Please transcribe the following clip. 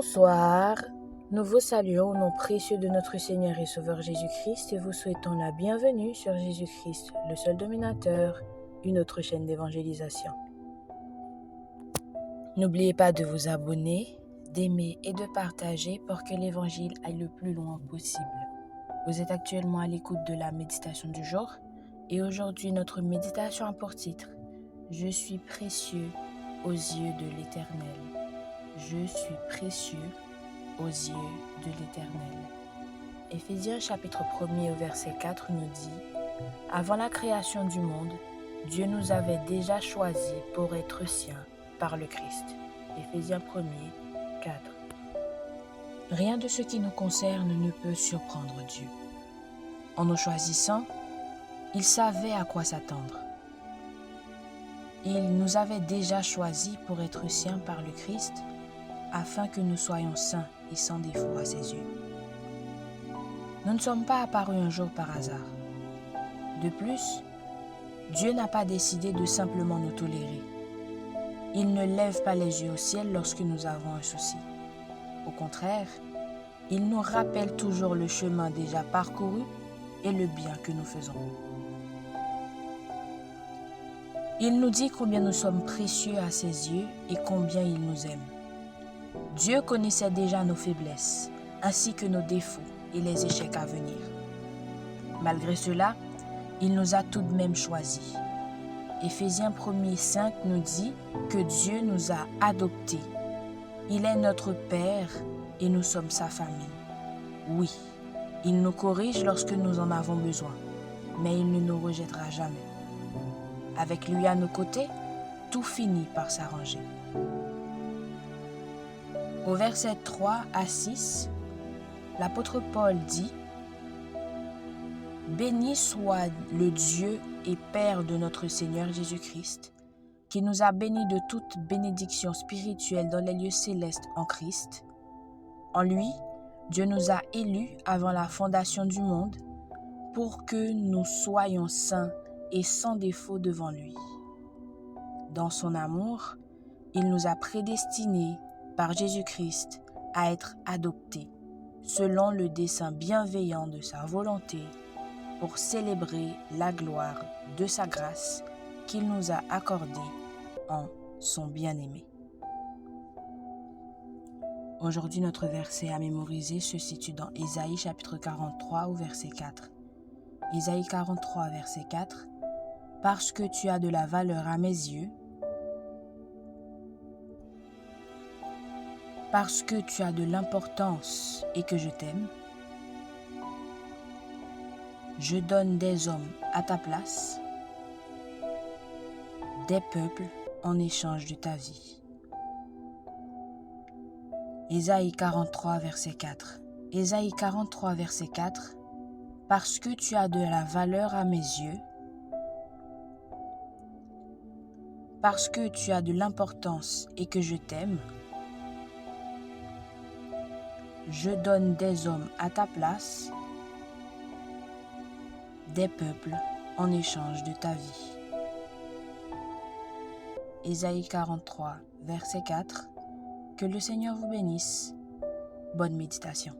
Bonsoir, nous vous saluons au nom précieux de notre Seigneur et Sauveur Jésus-Christ et vous souhaitons la bienvenue sur Jésus-Christ, le seul dominateur, une autre chaîne d'évangélisation. N'oubliez pas de vous abonner, d'aimer et de partager pour que l'évangile aille le plus loin possible. Vous êtes actuellement à l'écoute de la méditation du jour et aujourd'hui notre méditation a pour titre « Je suis précieux aux yeux de l'Éternel ». Je suis précieux aux yeux de l'Éternel. Éphésiens chapitre 1er au verset 4 nous dit « Avant la création du monde, Dieu nous avait déjà choisis pour être siens par le Christ. » Éphésiens 1er, 4. Rien de ce qui nous concerne ne peut surprendre Dieu. En nous choisissant, il savait à quoi s'attendre. Il nous avait déjà choisis pour être siens par le Christ afin que nous soyons saints et sans défaut à ses yeux. Nous ne sommes pas apparus un jour par hasard. De plus, Dieu n'a pas décidé de simplement nous tolérer. Il ne lève pas les yeux au ciel lorsque nous avons un souci. Au contraire, il nous rappelle toujours le chemin déjà parcouru et le bien que nous faisons. Il nous dit combien nous sommes précieux à ses yeux et combien il nous aime. Dieu connaissait déjà nos faiblesses, ainsi que nos défauts et les échecs à venir. Malgré cela, il nous a tout de même choisis. Éphésiens 1er 5 nous dit que Dieu nous a adoptés. Il est notre Père et nous sommes sa famille. Oui, il nous corrige lorsque nous en avons besoin, mais il ne nous rejettera jamais. Avec lui à nos côtés, tout finit par s'arranger. Au verset 3 à 6, l'apôtre Paul dit « Béni soit le Dieu et Père de notre Seigneur Jésus-Christ, qui nous a bénis de toute bénédiction spirituelle dans les lieux célestes en Christ. En lui, Dieu nous a élus avant la fondation du monde pour que nous soyons saints et sans défaut devant lui. Dans son amour, il nous a prédestinés par Jésus-Christ à être adoptés, selon le dessein bienveillant de sa volonté, pour célébrer la gloire de sa grâce qu'il nous a accordée en son bien-aimé. » Aujourd'hui, notre verset à mémoriser se situe dans Ésaïe chapitre 43 au verset 4. Ésaïe 43 verset 4. « Parce que tu as de la valeur à mes yeux, parce que tu as de l'importance et que je t'aime, je donne des hommes à ta place, des peuples en échange de ta vie. » Ésaïe 43, verset 4. Ésaïe 43, verset 4. « Parce que tu as de la valeur à mes yeux, parce que tu as de l'importance et que je t'aime, je donne des hommes à ta place, des peuples en échange de ta vie. » Ésaïe 43, verset 4. Que le Seigneur vous bénisse. Bonne méditation.